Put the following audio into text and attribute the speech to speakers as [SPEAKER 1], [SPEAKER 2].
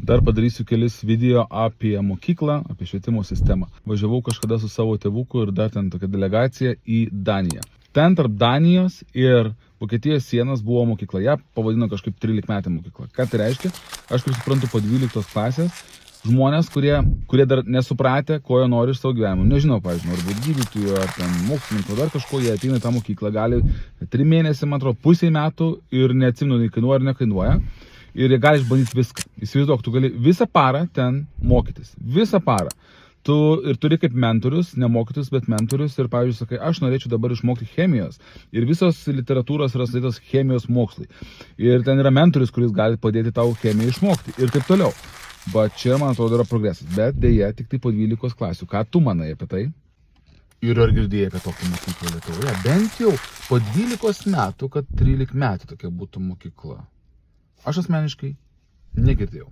[SPEAKER 1] Dar padarysiu kelis video apie mokyklą, apie švietimo sistemą. Važiavau kažkada su savo tėvuku ir dar ten tokia delegacija į Daniją. Ten tarp Danijos ir Vokietijos sienos buvo mokykla. Ja pavadino kažkaip 13-metė mokykla. Ką tai reiškia? Aš kaip suprantu, po 12 klasės žmonės, kurie dar nesupratę, ko jie nori iš savo gyvenimo. Nežinau, pavyzdžiui, ar būti gydytojų, ar ten mokslininko, dar kažko, jie ateina į tą mokyklą, gali 3 mėnesiai, man atrodo, pusei metų ir neatsimenu, nei kainuoja ar nekainuoja. Ir jie gali išbandyti viską. Įsivaizduok, tu gali visą parą ten mokytis. Visą parą. Tu ir turi kaip mentorius, ne mokytus, bet mentorius. Ir, pavyzdžiui, sakai, aš norėčiau dabar išmokti chemijos. Ir visos literatūros yra sudėtos chemijos mokslai. Ir ten yra mentorius, kuris gali padėti tau chemiją išmokti. Ir taip toliau. Bet čia, man atrodo, yra progresas. Bet dėja, tik tai po 12 klasių. Ką tu manai apie tai? Ir ar girdėjai apie tokią mokyklą Lietuvoje? Bent jau po 12 metų, kad 13 metų tokia būtų mokykla. Aš asmeniškai negirdėjau.